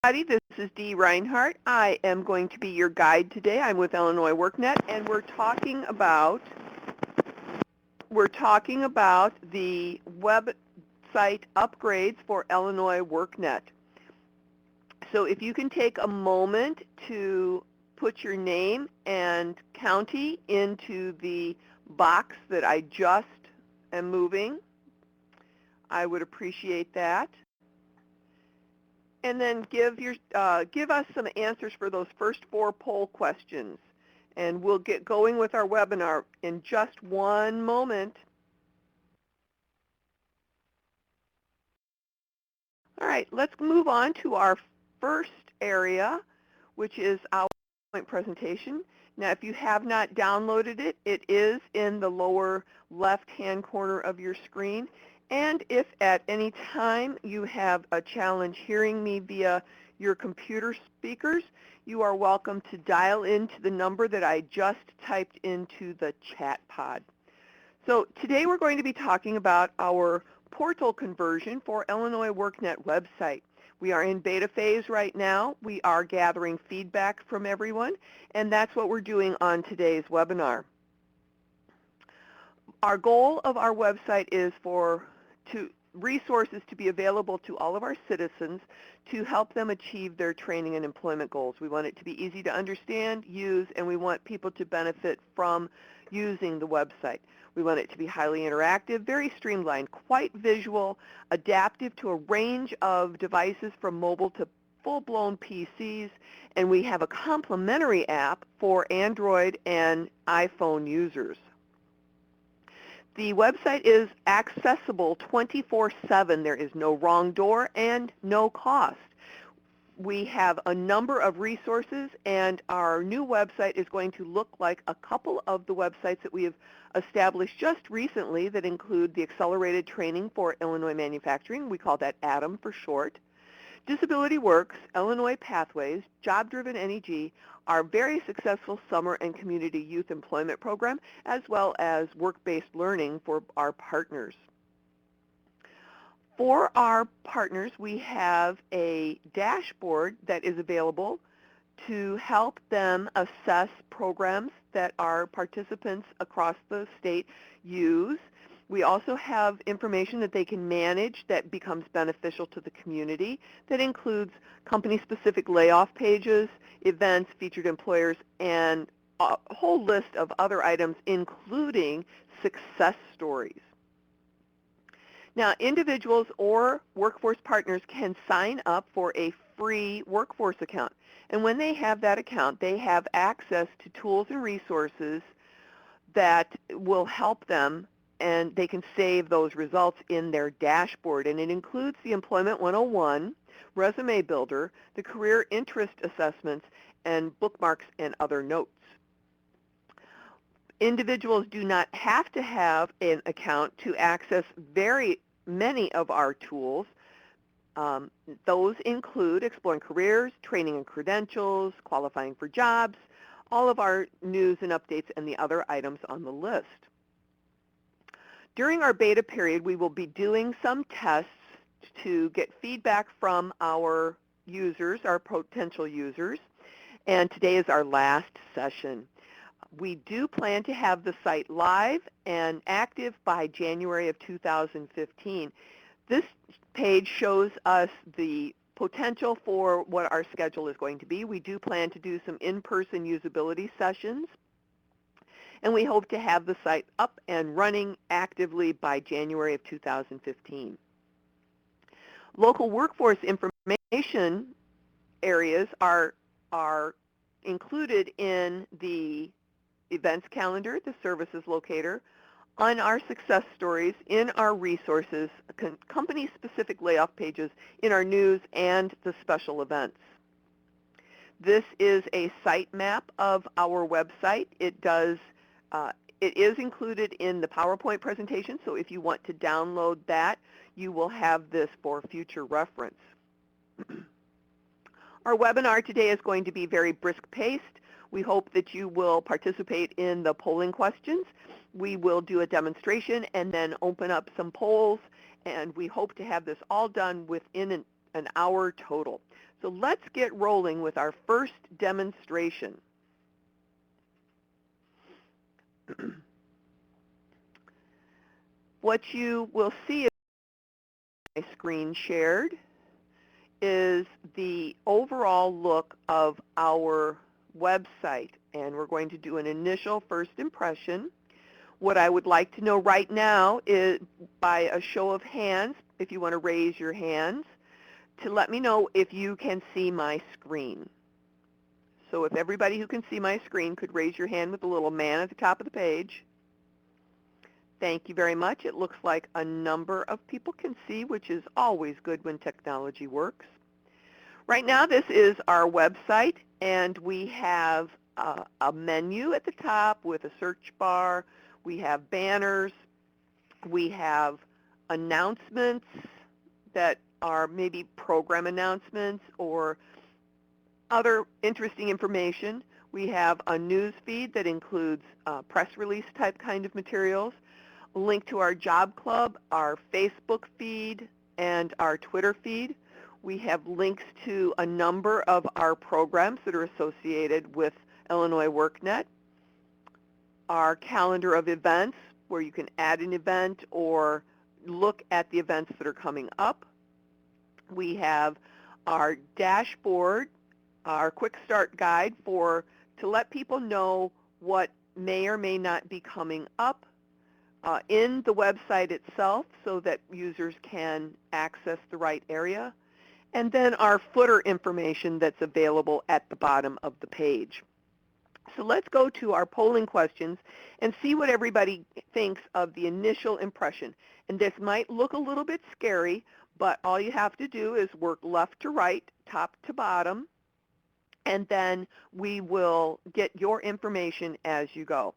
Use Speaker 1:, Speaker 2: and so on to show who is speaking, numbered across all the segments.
Speaker 1: This is Dee Reinhardt. I am going to be your guide today. I'm with Illinois WorkNet, and we're talking about the website upgrades for Illinois WorkNet. So if you can take a moment to put your name and county into the box that I just am moving, I would appreciate that. And then give us some answers for those first 4 poll questions. And we'll get going with our webinar in just one moment. All right, let's move on to our first area, which is our PowerPoint presentation. Now, if you have not downloaded it, it is in the lower left-hand corner of your screen. And if at any time you have a challenge hearing me via your computer speakers, you are welcome to dial into the number that I just typed into the chat pod. So today we're going to be talking about our portal conversion for Illinois WorkNet website. We are in beta phase right now. We are gathering feedback from everyone, and that's what we're doing on today's webinar. Our goal of our website is for resources to be available to all of our citizens to help them achieve their training and employment goals. We want it to be easy to understand, use, and we want people to benefit from using the website. We want it to be highly interactive, very streamlined, quite visual, adaptive to a range of devices from mobile to full-blown PCs, and we have a complementary app for Android and iPhone users. The website is accessible 24/7. There is no wrong door and no cost. We have a number of resources, and our new website is going to look like a couple of the websites that we have established just recently that include the Accelerated Training for Illinois Manufacturing. We call that ATOM for short. Disability Works, Illinois Pathways, Job Driven NEG, our very successful summer and community youth employment program, as well as work-based learning for our partners. For our partners, we have a dashboard that is available to help them assess programs that our participants across the state use. We also have information that they can manage that becomes beneficial to the community that includes company-specific layoff pages, events, featured employers, and a whole list of other items, including success stories. Now, individuals or workforce partners can sign up for a free workforce account. And when they have that account, they have access to tools and resources that will help them, and they can save those results in their dashboard. And it includes the Employment 101, Resume Builder, the Career Interest Assessments, and bookmarks and other notes. Individuals do not have to have an account to access very many of our tools. Those include Exploring Careers, Training and Credentials, Qualifying for Jobs, all of our news and updates, and the other items on the list. During our beta period, we will be doing some tests to get feedback from our users, our potential users, and today is our last session. We do plan to have the site live and active by January of 2015. This page shows us the potential for what our schedule is going to be. We do plan to do some in-person usability sessions, and we hope to have the site up and running actively by January of 2015. Local workforce information areas are included in the events calendar, the services locator, on our success stories, in our resources, company-specific layoff pages, in our news, and the special events. This is a site map of our website. It is included in the PowerPoint presentation, so if you want to download that, you will have this for future reference. Our webinar today is going to be very brisk-paced. We hope that you will participate in the polling questions. We will do a demonstration and then open up some polls, and we hope to have this all done within an hour total. So let's get rolling with our first demonstration. What you will see is my screen shared is the overall look of our website, and we're going to do an initial first impression. What I would like to know right now is, by a show of hands, if you want to raise your hands, to let me know if you can see my screen. So if everybody who can see my screen could raise your hand with the little man at the top of the page. Thank you very much. It looks like a number of people can see, which is always good when technology works. Right now, this is our website, and we have a menu at the top with a search bar. We have banners. We have announcements that are maybe program announcements or other interesting information. We have a news feed that includes press release type kind of materials, a link to our job club, our Facebook feed, and our Twitter feed. We have links to a number of our programs that are associated with Illinois WorkNet, our calendar of events where you can add an event or look at the events that are coming up. We have our dashboard, our quick start guide to let people know what may or may not be coming up in the website itself so that users can access the right area. And then our footer information that's available at the bottom of the page. So let's go to our polling questions and see what everybody thinks of the initial impression. And this might look a little bit scary, but all you have to do is work left to right, top to bottom, and then we will get your information as you go.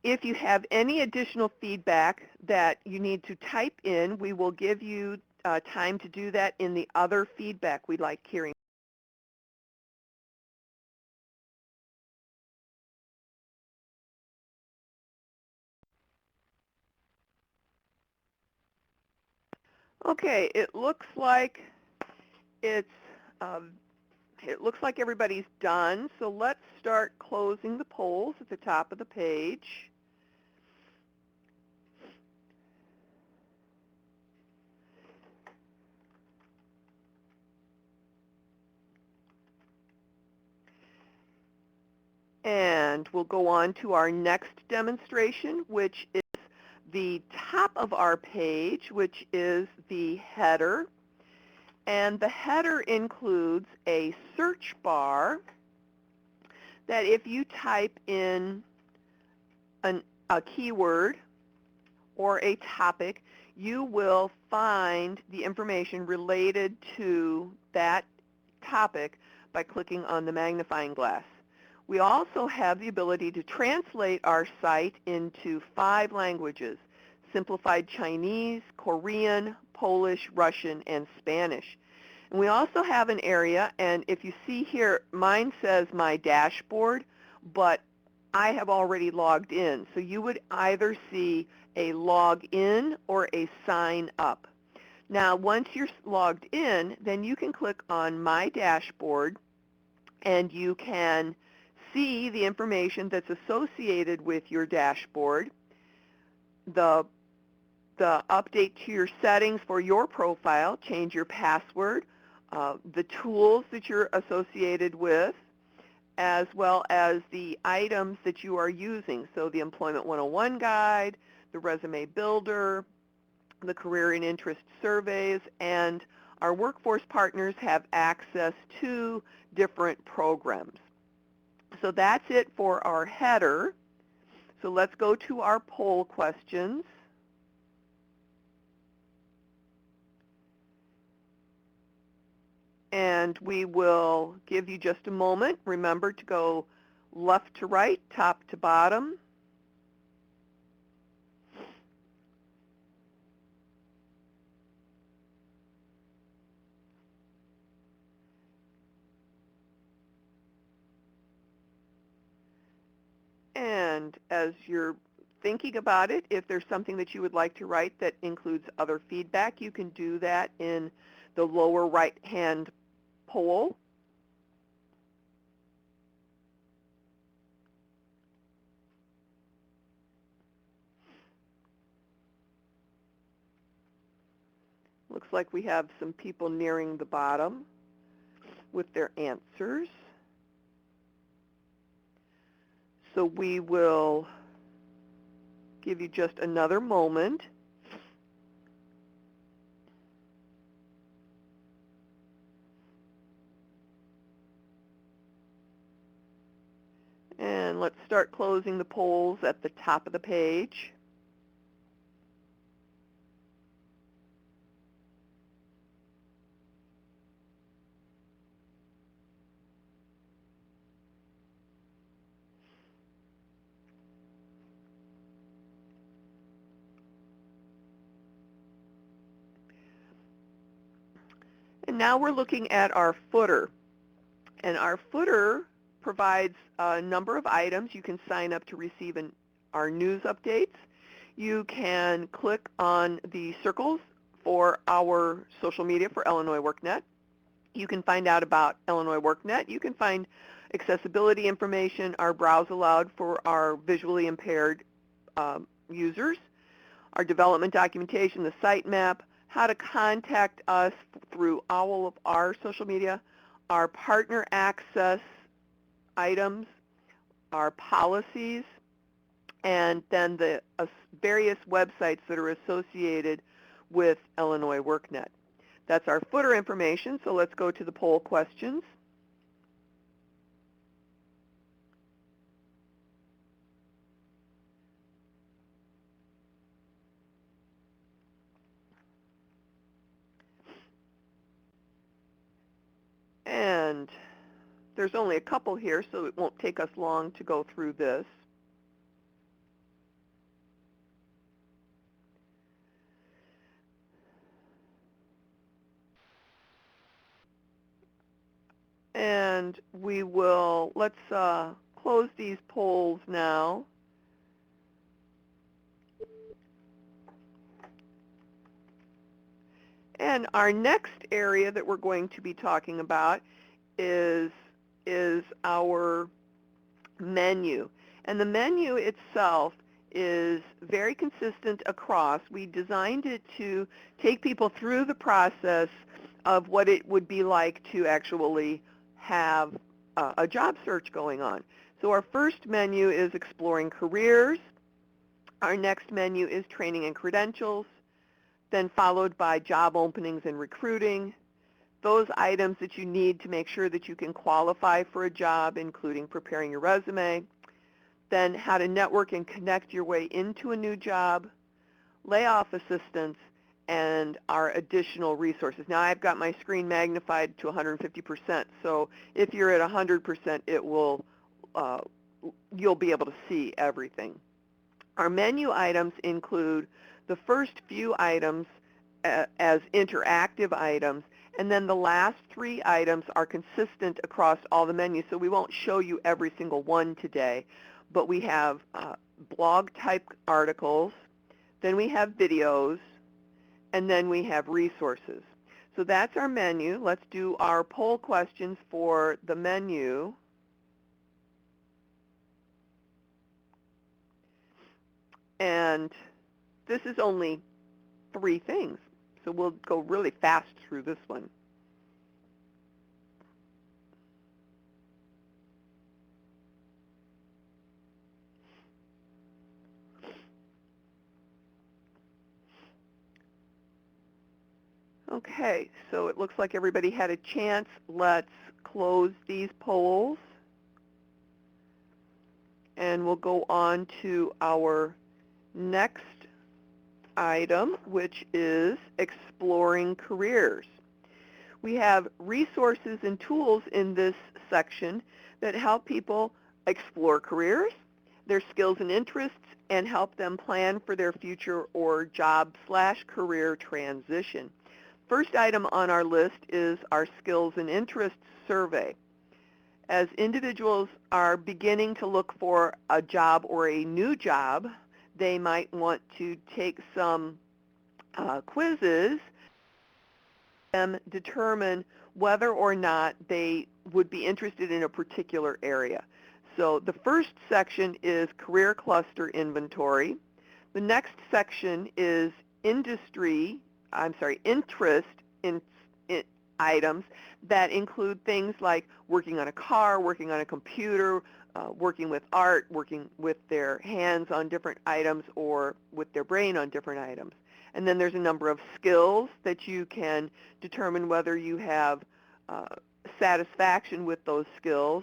Speaker 1: If you have any additional feedback that you need to type in, we will give you time to do that in the other feedback we like hearing. Okay, it looks like everybody's done. So let's start closing the polls at the top of the page. And we'll go on to our next demonstration, which is the top of our page, which is the header. And the header includes a search bar that if you type in a keyword or a topic, you will find the information related to that topic by clicking on the magnifying glass. We also have the ability to translate our site into 5 languages: simplified Chinese, Korean, Polish, Russian, and Spanish. And we also have an area, and if you see here, mine says My Dashboard, but I have already logged in. So you would either see a log in or a sign up. Now, once you're logged in, then you can click on My Dashboard, and you can see the information that's associated with your dashboard, the update to your settings for your profile, change your password, the tools that you're associated with, as well as the items that you are using. So the Employment 101 guide, the resume builder, the career and interest surveys, and our workforce partners have access to different programs. So that's it for our header. So let's go to our poll questions. And we will give you just a moment. Remember to go left to right, top to bottom. And as you're thinking about it, if there's something that you would like to write that includes other feedback, you can do that in the lower right-hand poll. Looks like we have some people nearing the bottom with their answers. So we will give you just another moment. And let's start closing the polls at the top of the page. And now we're looking at our footer. And our footer provides a number of items. You can sign up to receive our news updates. You can click on the circles for our social media for Illinois WorkNet. You can find out about Illinois WorkNet. You can find accessibility information, our Browse Aloud for our visually impaired users, our development documentation, the site map, how to contact us through all of our social media, our partner access items, our policies, and then the various websites that are associated with Illinois WorkNet. That's our footer information, so let's go to the poll questions. And there's only a couple here, so it won't take us long to go through this. And we will, let's close these polls now. And our next area that we're going to be talking about is our menu. And the menu itself is very consistent across. We designed it to take people through the process of what it would be like to actually have a job search going on. So our first menu is exploring careers. Our next menu is training and credentials, then followed by job openings and recruiting. Those items that you need to make sure that you can qualify for a job, including preparing your resume, then how to network and connect your way into a new job, layoff assistance, and our additional resources. Now I've got my screen magnified to 150%, so if you're at 100%, it will, you'll be able to see everything. Our menu items include the first few items as interactive items, and then the last 3 items are consistent across all the menus, so we won't show you every single one today, but we have blog type articles, then we have videos, and then we have resources. So that's our menu. Let's do our poll questions for the menu. And this is only 3 things, so we'll go really fast through this one. Okay, so it looks like everybody had a chance. Let's close these polls. And we'll go on to our next item, which is exploring careers. We have resources and tools in this section that help people explore careers, their skills and interests, and help them plan for their future or job/career transition. First item on our list is our skills and interests survey. As individuals are beginning to look for a job or a new job, they might want to take some quizzes them determine whether or not they would be interested in a particular area. So the first section is career cluster inventory. The next section is interest in items that include things like working on a car, working on a computer, working with art, working with their hands on different items or with their brain on different items. And then there's a number of skills that you can determine whether you have satisfaction with those skills.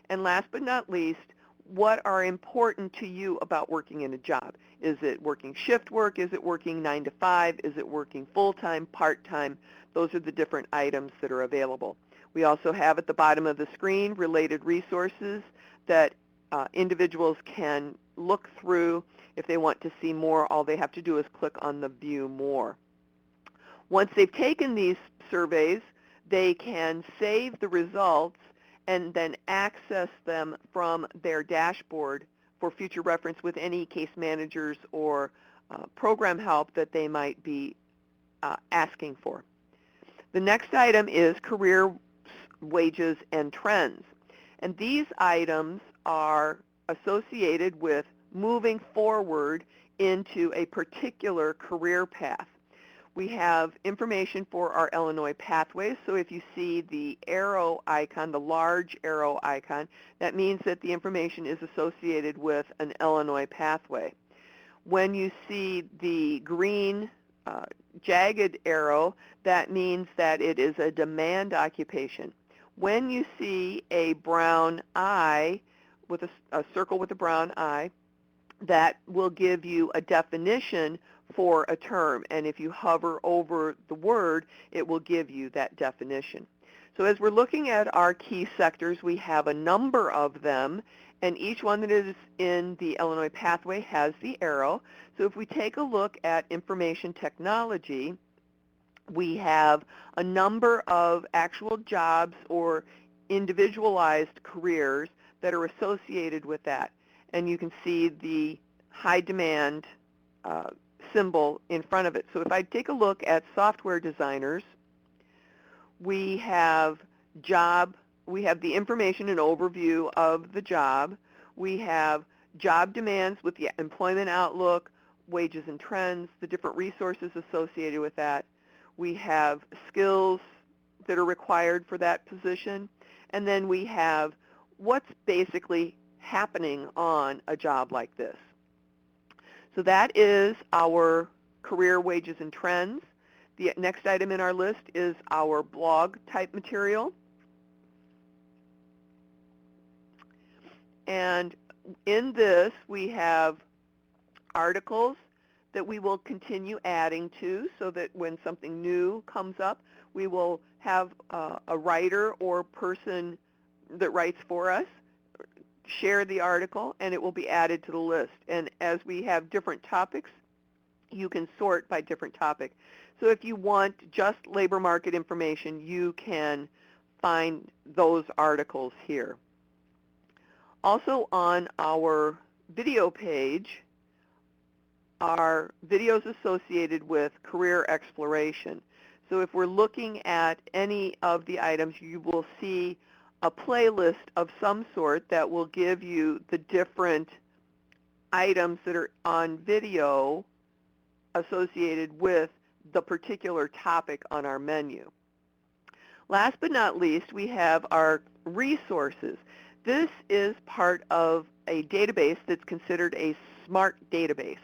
Speaker 1: And last but not least, what are important to you about working in a job? Is it working shift work? Is it working 9 to 5? Is it working full-time, part-time? Those are the different items that are available. We also have at the bottom of the screen related resources that individuals can look through. If they want to see more, all they have to do is click on the View More. Once they've taken these surveys, they can save the results and then access them from their dashboard for future reference with any case managers or program help that they might be asking for. The next item is career wages and trends. And these items are associated with moving forward into a particular career path. We have information for our Illinois pathways, so if you see the arrow icon, the large arrow icon, that means that the information is associated with an Illinois pathway. When you see the green jagged arrow, that means that it is a demand occupation. When you see a brown eye, with a circle with a brown eye, that will give you a definition for a term, and if you hover over the word, it will give you that definition. So as we're looking at our key sectors, we have a number of them, and each one that is in the Illinois pathway has the arrow. So if we take a look at information technology, we have a number of actual jobs or individualized careers that are associated with that. And you can see the high demand symbol in front of it. So if I take a look at software designers, we have the information and overview of the job. We have job demands with the employment outlook, wages and trends, the different resources associated with that. We have skills that are required for that position. And then we have what's basically happening on a job like this. So that is our career wages and trends. The next item in our list is our blog type material. And in this, we have articles that we will continue adding to so that when something new comes up, we will have a writer or person that writes for us share the article, and it will be added to the list. And as we have different topics, you can sort by different topic. So if you want just labor market information, you can find those articles here. Also on our video page are videos associated with career exploration. So if we're looking at any of the items, you will see a playlist of some sort that will give you the different items that are on video associated with the particular topic on our menu. Last but not least, we have our resources. This is part of a database that's considered a smart database.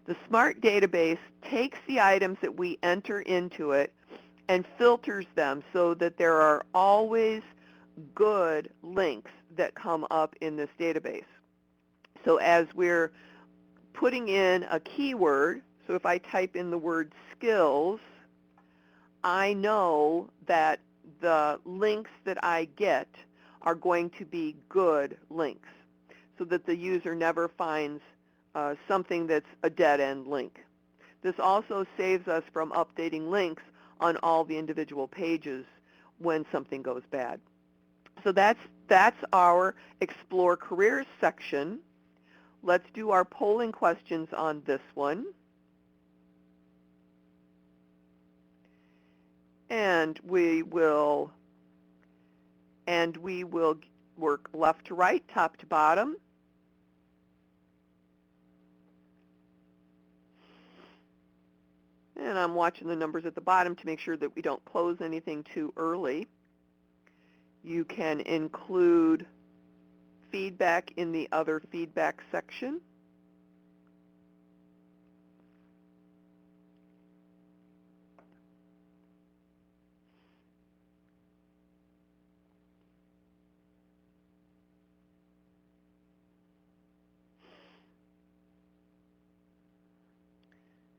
Speaker 1: The smart database takes the items that we enter into it and filters them so that there are always good links that come up in this database. So as we're putting in a keyword, so if I type in the word skills, I know that the links that I get are going to be good links so that the user never finds something that's a dead-end link. This also saves us from updating links on all the individual pages when something goes bad. So that's our Explore Careers section. Let's do our polling questions on this one. and we will work left to right, top to bottom. And I'm watching the numbers at the bottom to make sure that we don't close anything too early. You can include feedback in the other feedback section.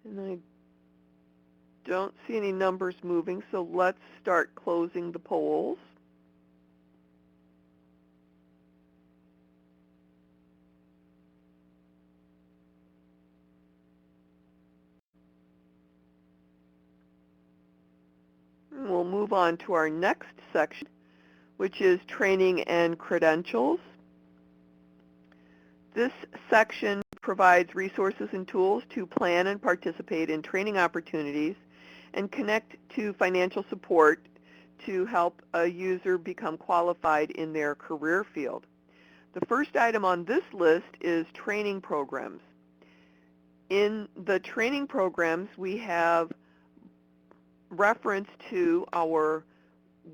Speaker 1: And I don't see any numbers moving, so let's start closing the polls. And we'll move on to our next section, which is training and credentials. This section provides resources and tools to plan and participate in training opportunities and connect to financial support to help a user become qualified in their career field. The first item on this list is training programs. In the training programs, we have reference to our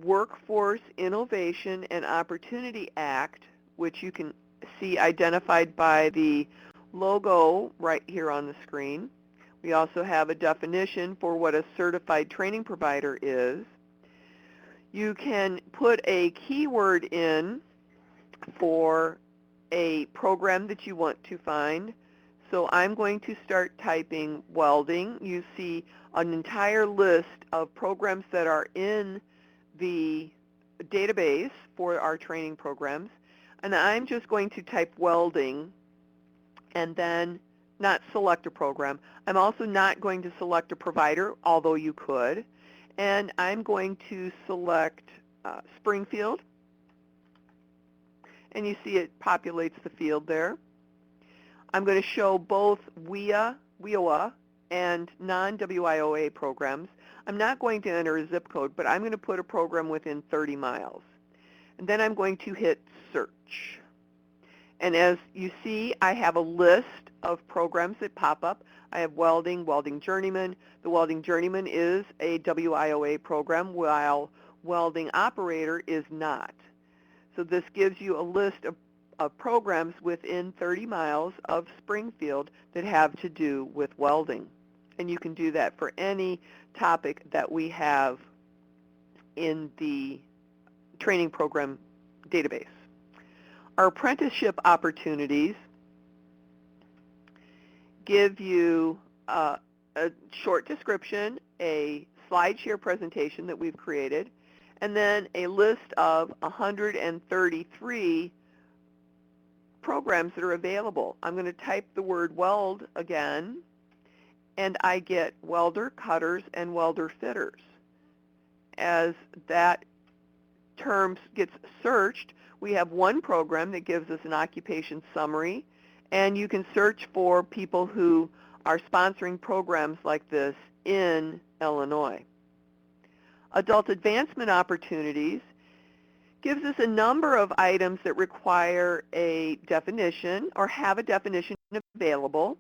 Speaker 1: Workforce Innovation and Opportunity Act, which you can see identified by the logo right here on the screen. We also have a definition for what a certified training provider is. You can put a keyword in for a program that you want to find. So I'm going to start typing welding. You see an entire list of programs that are in the database for our training programs. And I'm just going to type welding and then not select a program. I'm also not going to select a provider, although you could. And I'm going to select Springfield. And you see it populates the field there. I'm going to show both WIOA and non-WIOA programs. I'm not going to enter a zip code, but I'm going to put a program within 30 miles. And then I'm going to hit search. And as you see, I have a list of programs that pop up. I have welding, welding journeyman. The welding journeyman is a WIOA program, while welding operator is not. So this gives you a list of programs within 30 miles of Springfield that have to do with welding. And you can do that for any topic that we have in the training program database. Our apprenticeship opportunities give you a short description, a slide share presentation that we've created, and then a list of 133 programs that are available. I'm going to type the word weld again, and I get welder, cutters, and welder fitters. As that term gets searched, we have one program that gives us an occupation summary, and you can search for people who are sponsoring programs like this in Illinois. Adult advancement opportunities gives us a number of items that require a definition or have a definition available,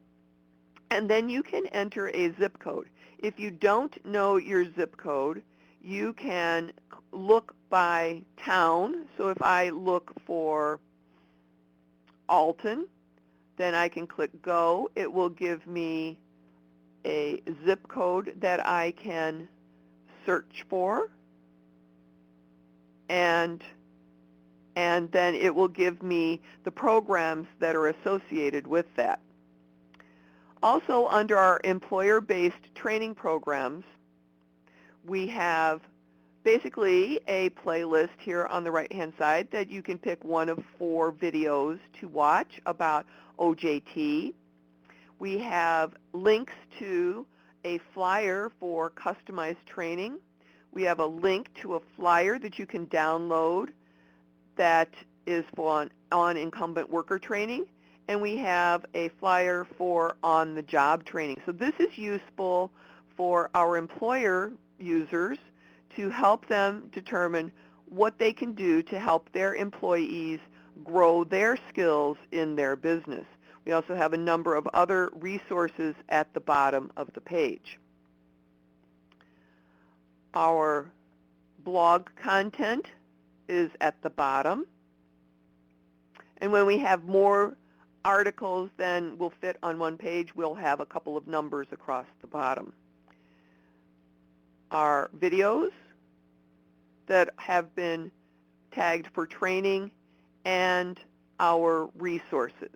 Speaker 1: and then you can enter a zip code. If you don't know your zip code, you can look by town. So if I look for Alton, then I can click go. It will give me a zip code that I can search for, and then it will give me the programs that are associated with that. Also, under our employer-based training programs, we have basically a playlist here on the right-hand side that you can pick one of 4 videos to watch about OJT. We have links to a flyer for customized training. We have a link to a flyer that you can download that is for on incumbent worker training, and we have a flyer for on-the-job training. So this is useful for our employer users to help them determine what they can do to help their employees grow their skills in their business. We also have a number of other resources at the bottom of the page. Our blog content is at the bottom. And when we have more articles than will fit on one page, we'll have a couple of numbers across the bottom. Our videos that have been tagged for training and our resources.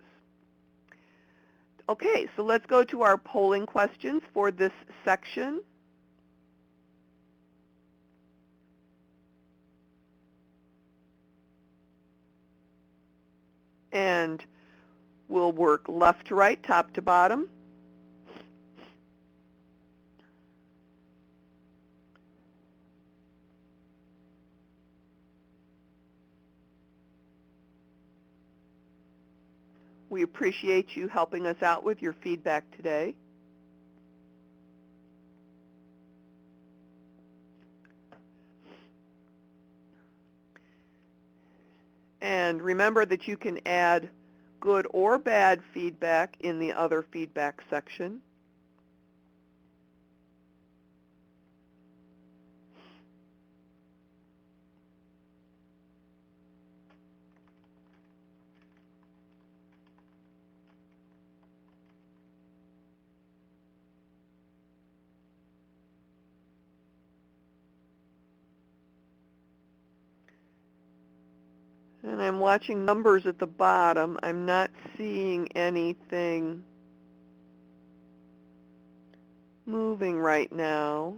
Speaker 1: Okay, so let's go to our polling questions for this section. And we'll work left to right, top to bottom. We appreciate you helping us out with your feedback today. And remember that you can add good or bad feedback in the other feedback section. And I'm watching numbers at the bottom. I'm not seeing anything moving right now.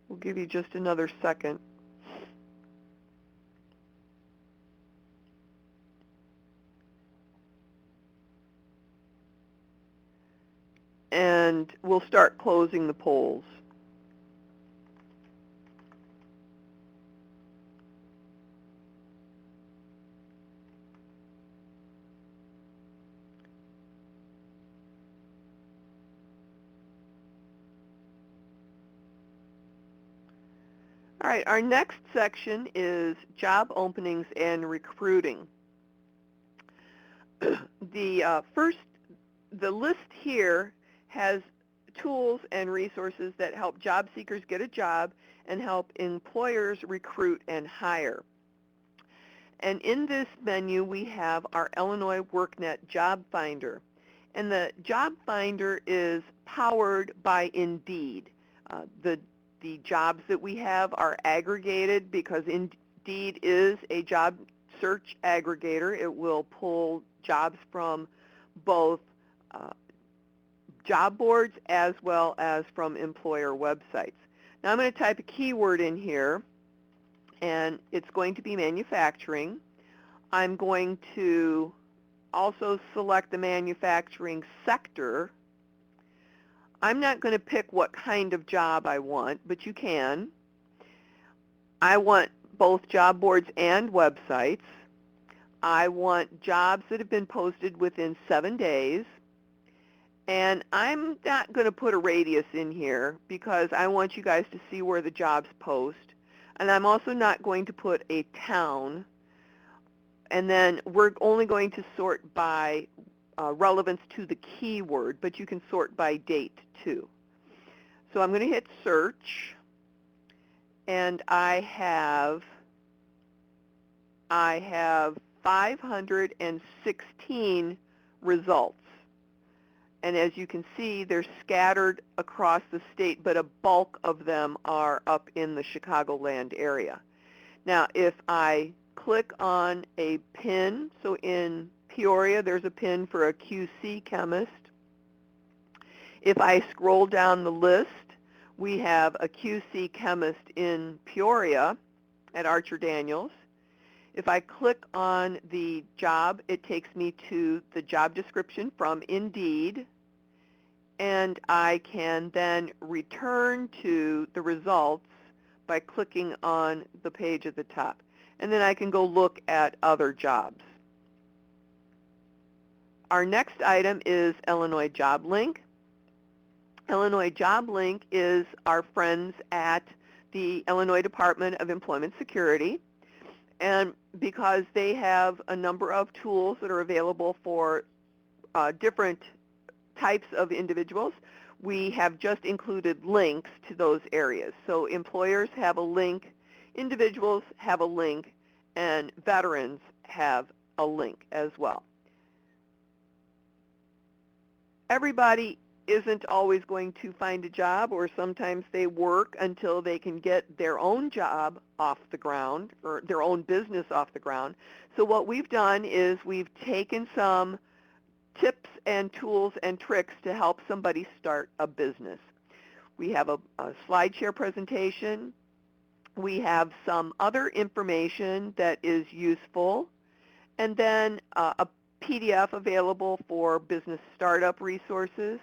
Speaker 1: We'll give you just another second. And we'll start closing the polls. All right, our next section is job openings and recruiting. The list here has tools and resources that help job seekers get a job and help employers recruit and hire. And in this menu, we have our Illinois workNet Job Finder. And the Job Finder is powered by Indeed. The jobs that we have are aggregated because Indeed is a job search aggregator. It will pull jobs from both job boards as well as from employer websites. Now I'm going to type a keyword in here, and it's going to be manufacturing. I'm going to also select the manufacturing sector. I'm not going to pick what kind of job I want, but you can. I want both job boards and websites. I want jobs that have been posted within 7 days. And I'm not going to put a radius in here because I want you guys to see where the jobs post. And I'm also not going to put a town. And then we're only going to sort by relevance to the keyword, but you can sort by date too. So I'm going to hit search, and I have 516 results. And as you can see, they're scattered across the state, but a bulk of them are up in the Chicagoland area. Now, if I click on a pin, so in Peoria, there's a pin for a QC chemist. If I scroll down the list, we have a QC chemist in Peoria at Archer Daniels. If I click on the job, it takes me to the job description from Indeed, and I can then return to the results by clicking on the page at the top. And then I can go look at other jobs. Our next item is Illinois Job Link. Illinois Job Link is our friends at the Illinois Department of Employment Security, and because they have a number of tools that are available for different types of individuals, we have just included links to those areas. So employers have a link, individuals have a link, and veterans have a link as well. Everybody isn't always going to find a job, or sometimes they work until they can get their own job off the ground or their own business off the ground. So what we've done is we've taken some tips and tools and tricks to help somebody start a business. We have a slide share presentation. We have some other information that is useful, and then a PDF available for business startup resources,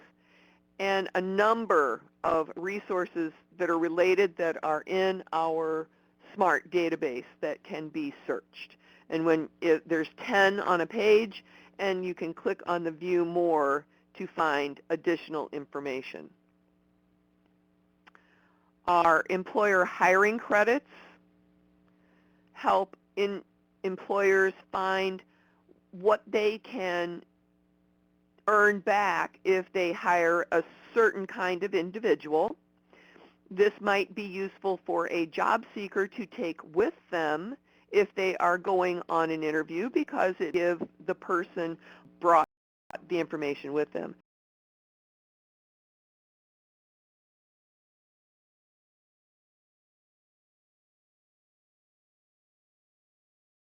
Speaker 1: and a number of resources that are related that are in our SMART database that can be searched. And there's 10 on a page, and you can click on the View More to find additional information. Our employer hiring credits help employers find what they can earn back if they hire a certain kind of individual. This might be useful for a job seeker to take with them if they are going on an interview, because it gives the person brought the information with them.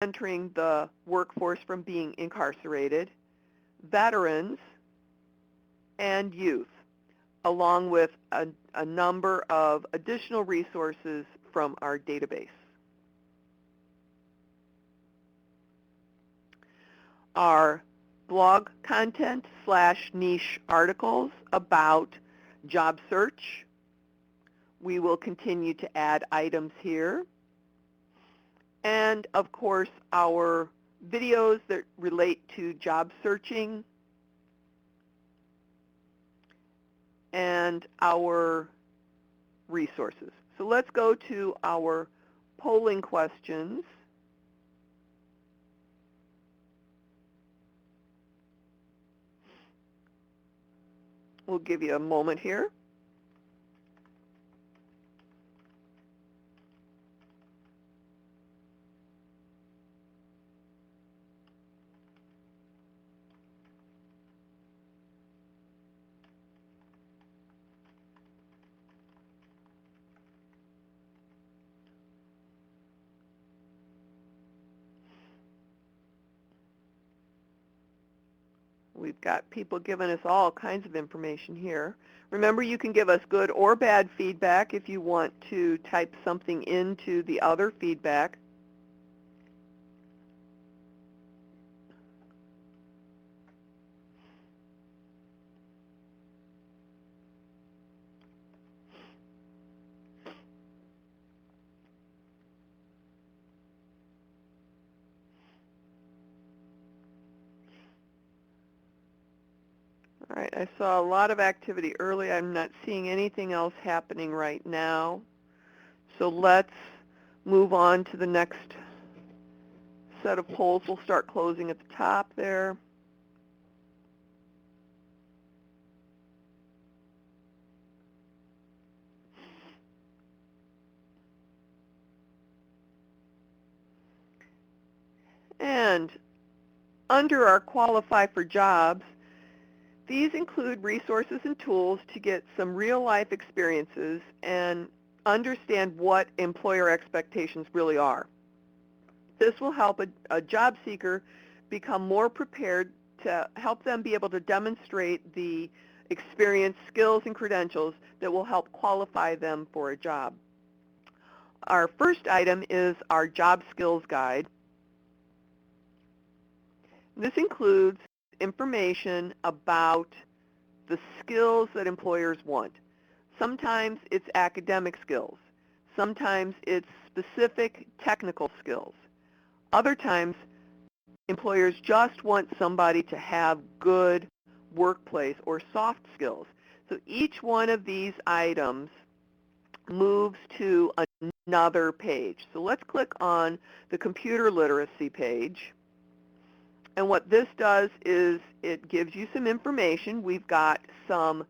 Speaker 1: Entering the workforce from being incarcerated, veterans, and youth, along with a number of additional resources from our database. Our blog content / niche articles about job search. We will continue to add items here. And of course, our videos that relate to job searching, and our resources. So let's go to our polling questions. We'll give you a moment here. We've got people giving us all kinds of information here. Remember, you can give us good or bad feedback if you want to type something into the other feedback. All right, I saw a lot of activity early. I'm not seeing anything else happening right now. So let's move on to the next set of polls. We'll start closing at the top there. And under our Qualify for Jobs, these include resources and tools to get some real-life experiences and understand what employer expectations really are. This will help a job seeker become more prepared to help them be able to demonstrate the experience, skills, and credentials that will help qualify them for a job. Our first item is our Job Skills Guide. This includes information about the skills that employers want. Sometimes it's academic skills. Sometimes it's specific technical skills. Other times, employers just want somebody to have good workplace or soft skills. So each one of these items moves to another page. So let's click on the computer literacy page. And what this does is it gives you some information. We've got some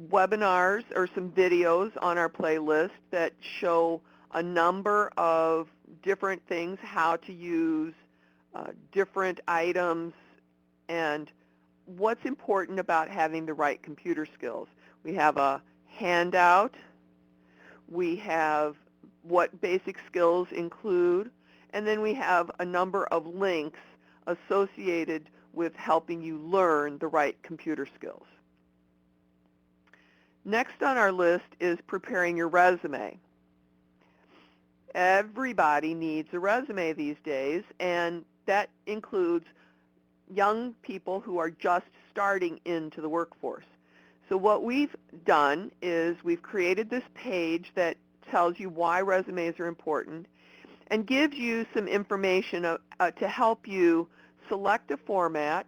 Speaker 1: webinars or some videos on our playlist that show a number of different things, how to use different items, and what's important about having the right computer skills. We have a handout. We have what basic skills include, and then we have a number of links associated with helping you learn the right computer skills. Next on our list is preparing your resume. Everybody needs a resume these days, and that includes young people who are just starting into the workforce. So what we've done is we've created this page that tells you why resumes are important and gives you some information to help you select a format,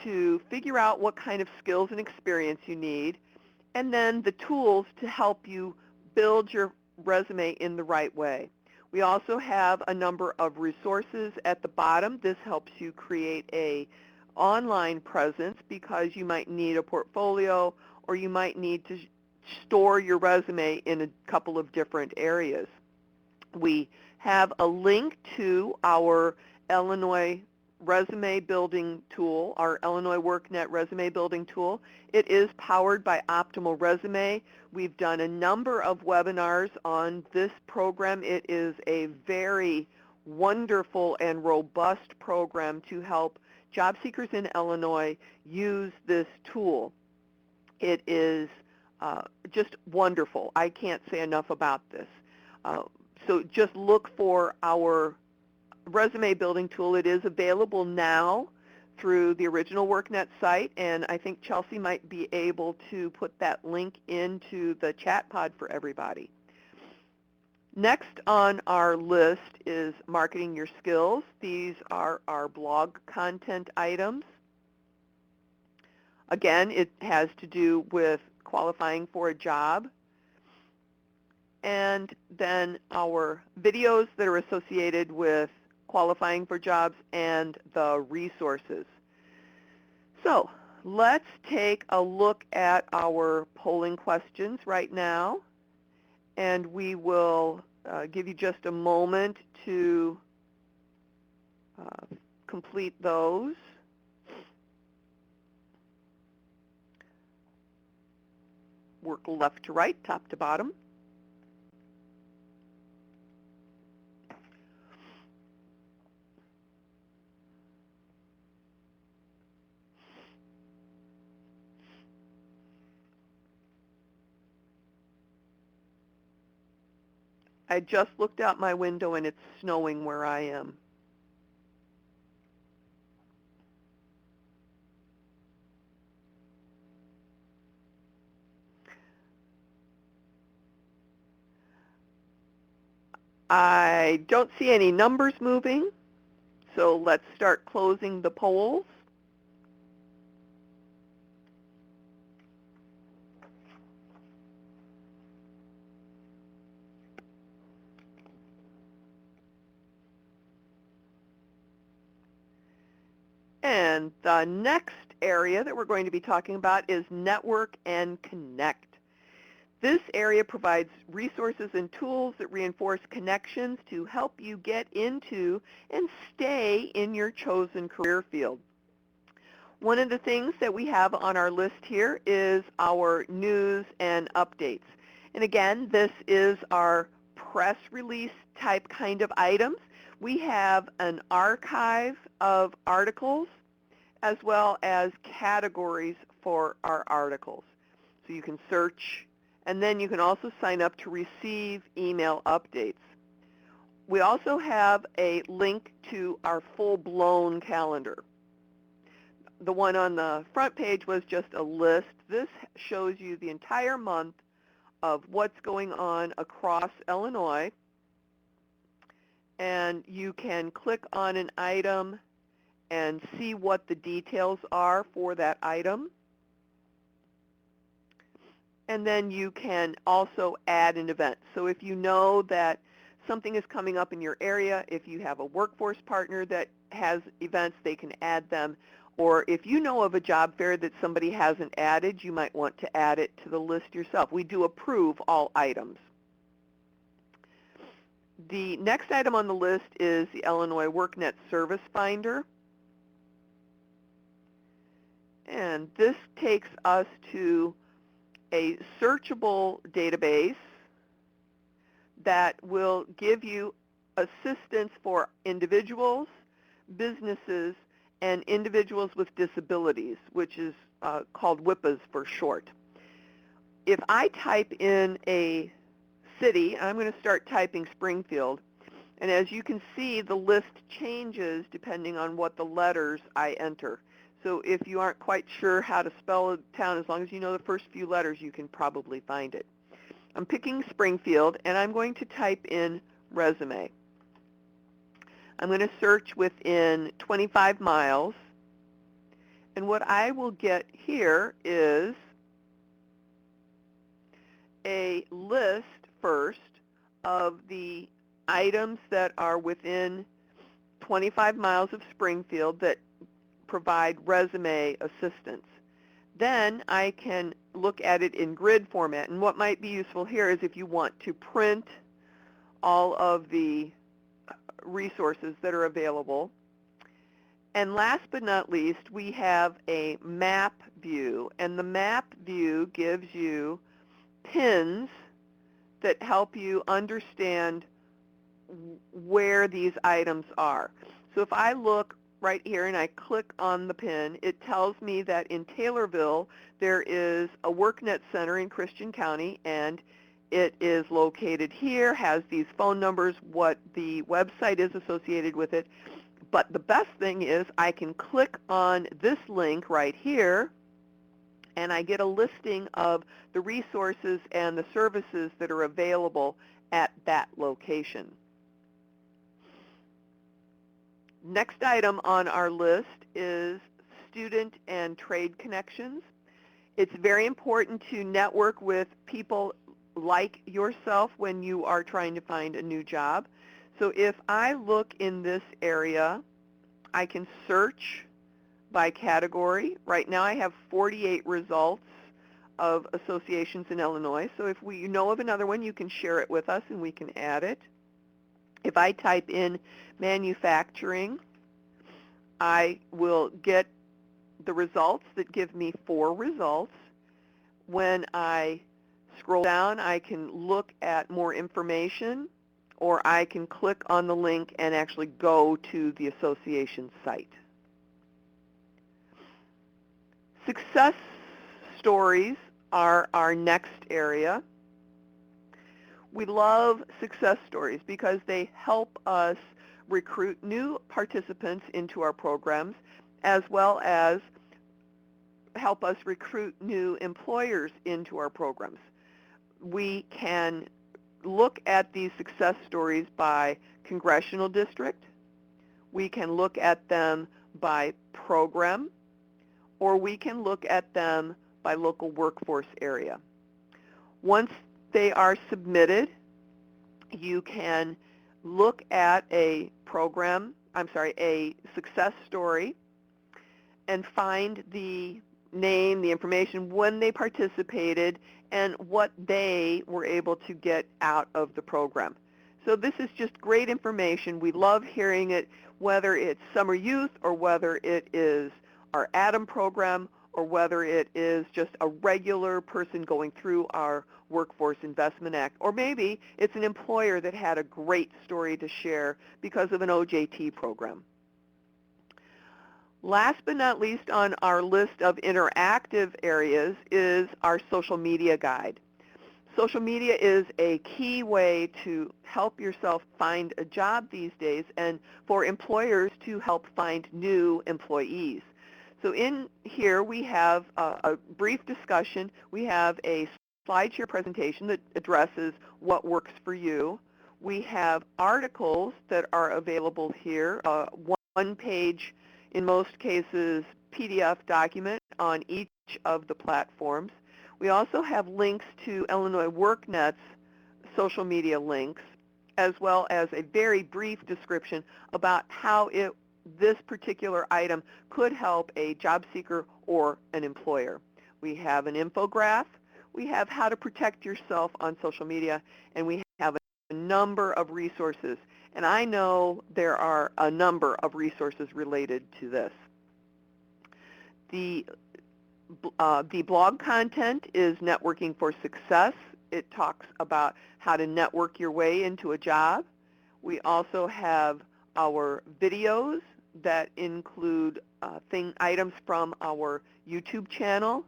Speaker 1: to figure out what kind of skills and experience you need, and then the tools to help you build your resume in the right way. We also have a number of resources at the bottom. This helps you create a online presence because you might need a portfolio or you might need to store your resume in a couple of different areas. We have a link to our Illinois resume building tool, our Illinois workNet resume building tool. It is powered by Optimal Resume. We've done a number of webinars on this program. It is a very wonderful and robust program to help job seekers in Illinois use this tool. It is just wonderful. I can't say enough about this. So just look for our resume building tool. It is available now through the original workNet site, and I think Chelsea might be able to put that link into the chat pod for everybody. Next on our list is marketing your skills. These are our blog content items. Again, it has to do with qualifying for a job. And then our videos that are associated with qualifying for jobs and the resources. So let's take a look at our polling questions right now, and we will give you just a moment to complete those. Work left to right, top to bottom. I just looked out my window and it's snowing where I am. I don't see any numbers moving, so let's start closing the polls. And the next area that we're going to be talking about is network and connect. This area provides resources and tools that reinforce connections to help you get into and stay in your chosen career field. One of the things that we have on our list here is our news and updates. And again, this is our press release type kind of items. We have an archive of articles as well as categories for our articles. So you can search, and then you can also sign up to receive email updates. We also have a link to our full-blown calendar. The one on the front page was just a list. This shows you the entire month of what's going on across Illinois, and you can click on an item and see what the details are for that item. and then you can also add an event. So if you know that something is coming up in your area, if you have a workforce partner that has events, they can add them. Or if you know of a job fair that somebody hasn't added, you might want to add it to the list yourself. We do approve all items. The next item on the list is the Illinois WorkNet Service Finder. And this takes us to a searchable database that will give you assistance for individuals, businesses, and individuals with disabilities, which is called WIPAs for short. If I type in a city, I'm going to start typing Springfield, and as you can see, the list changes depending on what the letters I enter. So if you aren't quite sure how to spell a town, as long as you know the first few letters, you can probably find it. I'm picking Springfield, and I'm going to type in resume. I'm going to search within 25 miles, and what I will get here is a list first of the items that are within 25 miles of Springfield that provide resume assistance. Then I can look at it in grid format, and what might be useful here is if you want to print all of the resources that are available. And last but not least, we have a map view, and the map view gives you pins that help you understand where these items are. So if I look right here and I click on the pin, it tells me that in Taylorville there is a WorkNet center in Christian County, and it is located here, has these phone numbers, what the website is associated with it. But the best thing is I can click on this link right here, and I get a listing of the resources and the services that are available at that location. Next item on our list is student and trade connections. It's very important to network with people like yourself when you are trying to find a new job. So if I look in this area, I can search by category. Right now I have 48 results of associations in Illinois. So if you know of another one, you can share it with us and we can add it. If I type in manufacturing, I will get the results that give me 4 results. When I scroll down, I can look at more information, or I can click on the link and actually go to the association site. Success stories are our next area. We love success stories because they help us recruit new participants into our programs, as well as help us recruit new employers into our programs. We can look at these success stories by congressional district. We can look at them by program, or we can look at them by local workforce area. Once they are submitted, you can look at a success story and find the name, the information, when they participated, and what they were able to get out of the program. So this is just great information. We love hearing it, whether it's summer youth or whether it is our ADAM program or whether it is just a regular person going through our Workforce Investment Act, or maybe it's an employer that had a great story to share because of an OJT program. Last but not least on our list of interactive areas is our social media guide. Social media is a key way to help yourself find a job these days and for employers to help find new employees. So in here we have a brief discussion. We have a SlideShare presentation that addresses what works for you. We have articles that are available here, one page, in most cases, PDF document on each of the platforms. We also have links to Illinois WorkNet's social media links, as well as a very brief description about how this particular item could help a job seeker or an employer. We have an infograph, we have how to protect yourself on social media, and we have a number of resources. And I know there are a number of resources related to this. The blog content is Networking for Success. It talks about how to network your way into a job. We also have our videos that include items from our YouTube channel,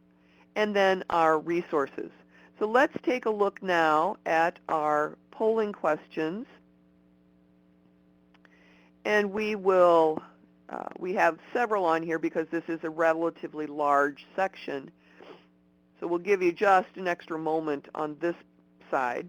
Speaker 1: and then our resources. So let's take a look now at our polling questions. And we have several on here because this is a relatively large section. So we'll give you just an extra moment on this side.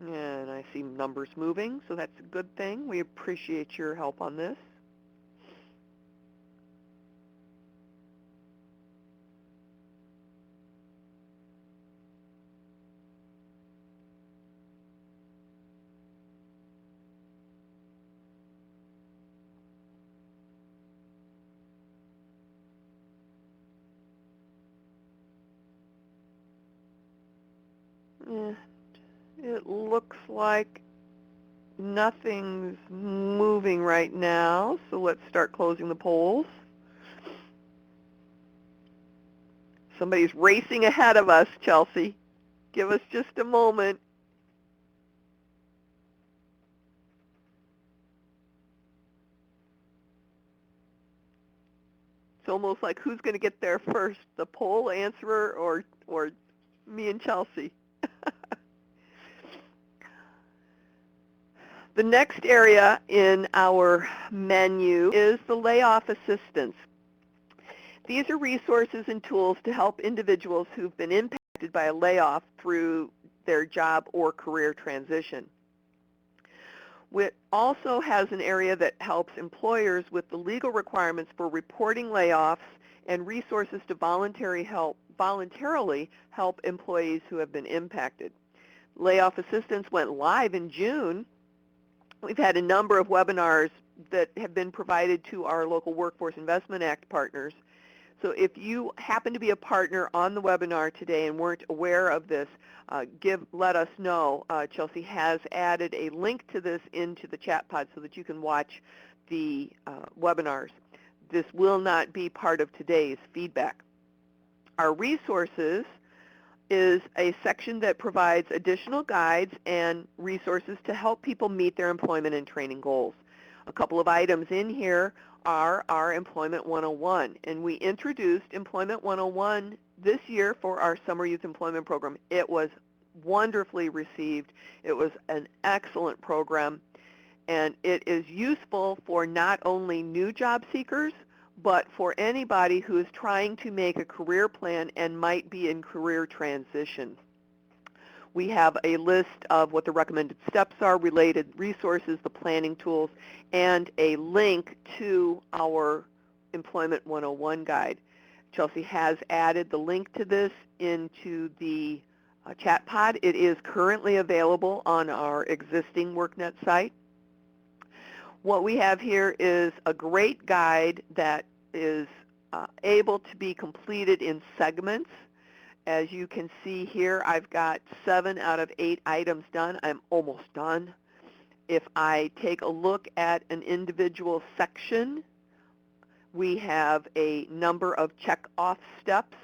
Speaker 1: And I see numbers moving, so that's a good thing. We appreciate your help on this. It looks like nothing's moving right now, so let's start closing the polls. Somebody's racing ahead of us, Chelsea. Give us just a moment. It's almost like who's going to get there first, the poll answerer or me and Chelsea. The next area in our menu is the Layoff Assistance. These are resources and tools to help individuals who've been impacted by a layoff through their job or career transition. It also has an area that helps employers with the legal requirements for reporting layoffs and resources to voluntarily help employees who have been impacted. Layoff Assistance went live in June. We've had a number of webinars that have been provided to our local Workforce Investment Act partners. So if you happen to be a partner on the webinar today and weren't aware of this, let us know. Chelsea has added a link to this into the chat pod so that you can watch the webinars. This will not be part of today's feedback. Our resources is a section that provides additional guides and resources to help people meet their employment and training goals. A couple of items in here are our Employment 101, and we introduced Employment 101 this year for our Summer Youth Employment Program. It was wonderfully received. It was an excellent program, and it is useful for not only new job seekers, but for anybody who is trying to make a career plan and might be in career transition. We have a list of what the recommended steps are, related resources, the planning tools, and a link to our Employment 101 guide. Chelsea has added the link to this into the chat pod. It is currently available on our existing WorkNet site. What we have here is a great guide that is able to be completed in segments. As you can see here, I've got 7 out of 8 items done. I'm almost done. If I take a look at an individual section, we have a number of check-off steps,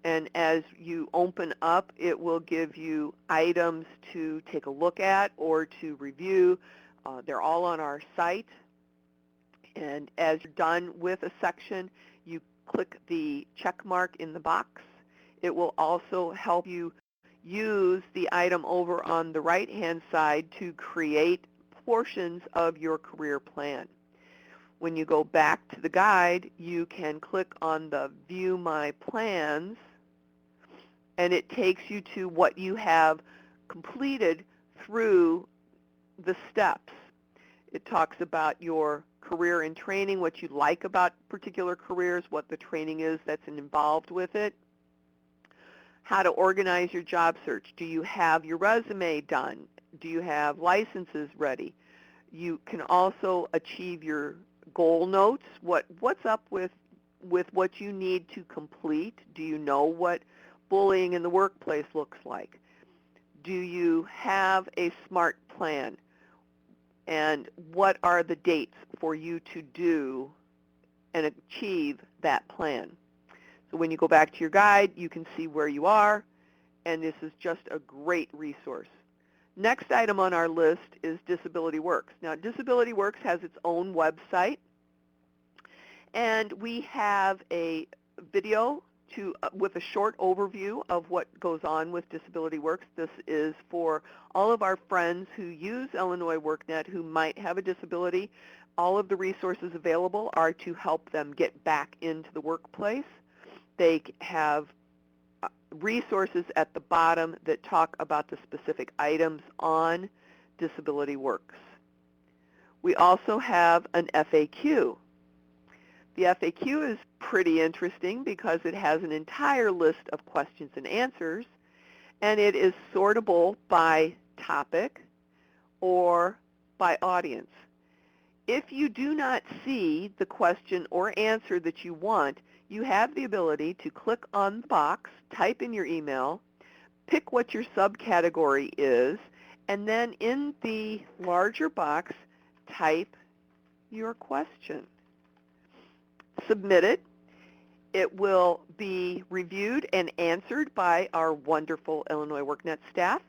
Speaker 1: and as you open up, it will give you items to take a look at or to review. They're all on our site, and as you're done with a section, you click the check mark in the box. It will also help you use the item over on the right-hand side to create portions of your career plan. When you go back to the guide, you can click on the View My Plans, and it takes you to what you have completed through the steps. It talks about your career and training, what you like about particular careers, what the training is that's involved with it, how to organize your job search. Do you have your resume done? Do you have licenses ready? You can also achieve your goal notes. What's up with what you need to complete? Do you know what bullying in the workplace looks like? Do you have a SMART plan? And what are the dates for you to do and achieve that plan? So when you go back to your guide, you can see where you are, and this is just a great resource. Next item on our list is Disability Works. Now, Disability Works has its own website, and we have a video with a short overview of what goes on with Disability Works. This is for all of our friends who use Illinois WorkNet who might have a disability. All of the resources available are to help them get back into the workplace. They have resources at the bottom that talk about the specific items on Disability Works. We also have an FAQ. The FAQ is pretty interesting because it has an entire list of questions and answers, and it is sortable by topic or by audience. If you do not see the question or answer that you want, you have the ability to click on the box, type in your email, pick what your subcategory is, and then in the larger box, type your question. Submit it. It will be reviewed and answered by our wonderful Illinois WorkNet staff.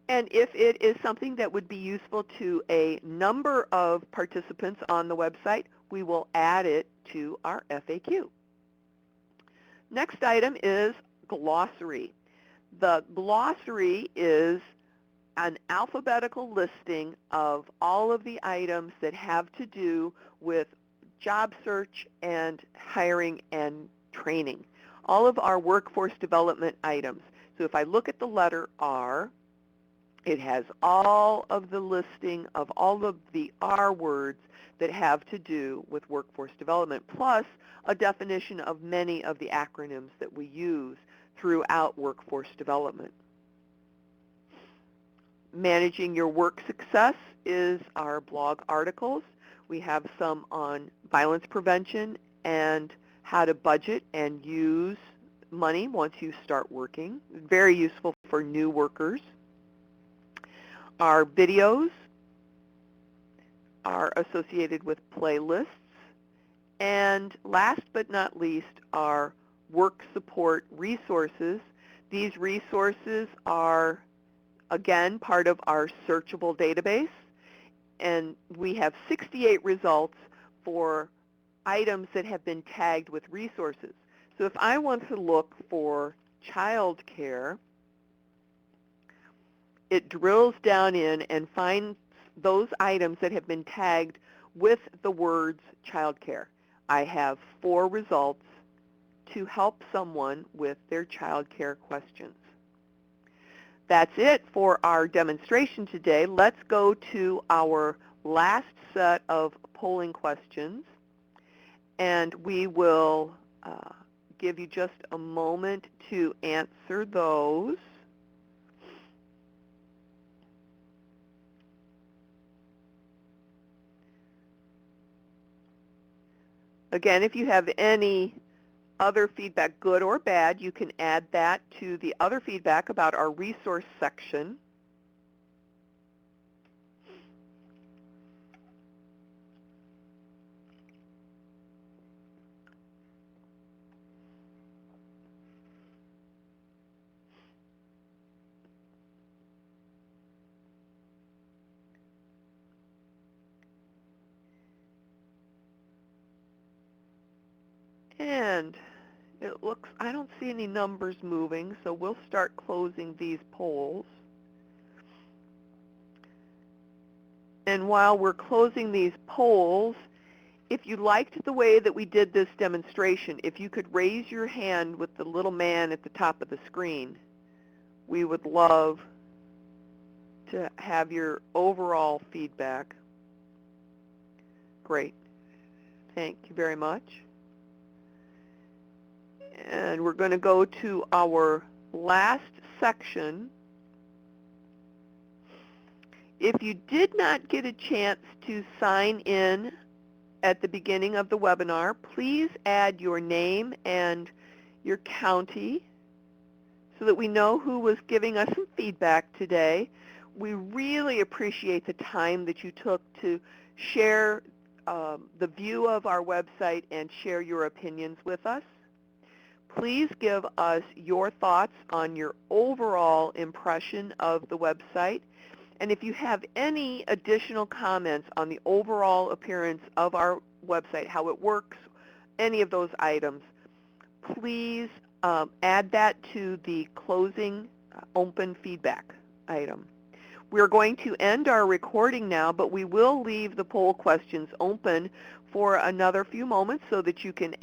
Speaker 1: And if it is something that would be useful to a number of participants on the website, we will add it to our FAQ. Next item is glossary. The glossary is an alphabetical listing of all of the items that have to do with job search and hiring and training. All of our workforce development items. So if I look at the letter R, it has all of the listing of all of the R words that have to do with workforce development, plus a definition of many of the acronyms that we use throughout workforce development. Managing Your Work Success is our blog articles. We have some on violence prevention and how to budget and use money once you start working. Very useful for new workers. Our videos are associated with playlists. And last but not least, our work support resources. These resources are, again, part of our searchable database. And we have 68 results for items that have been tagged with resources. So if I want to look for child care, it drills down in and finds those items that have been tagged with the words child care. I have 4 results to help someone with their child care questions. That's it for our demonstration today. Let's go to our last set of polling questions, and we will give you just a moment to answer those. Again, if you have any other feedback, good or bad, you can add that to the other feedback about our resource section. And it looks, I don't see any numbers moving, so we'll start closing these polls. And while we're closing these polls, If you liked the way that we did this demonstration, if you could raise your hand with the little man at the top of the screen, we would love to have your overall feedback. Great. Thank you very much. And we're going to go to our last section. If you did not get a chance to sign in at the beginning of the webinar, please add your name and your county so that we know who was giving us some feedback today. We really appreciate the time that you took to share the view of our website and share your opinions with us. Please give us your thoughts on your overall impression of the website. And if you have any additional comments on the overall appearance of our website, how it works, any of those items, please add that to the closing open feedback item. We're going to end our recording now, but we will leave the poll questions open for another few moments so that you can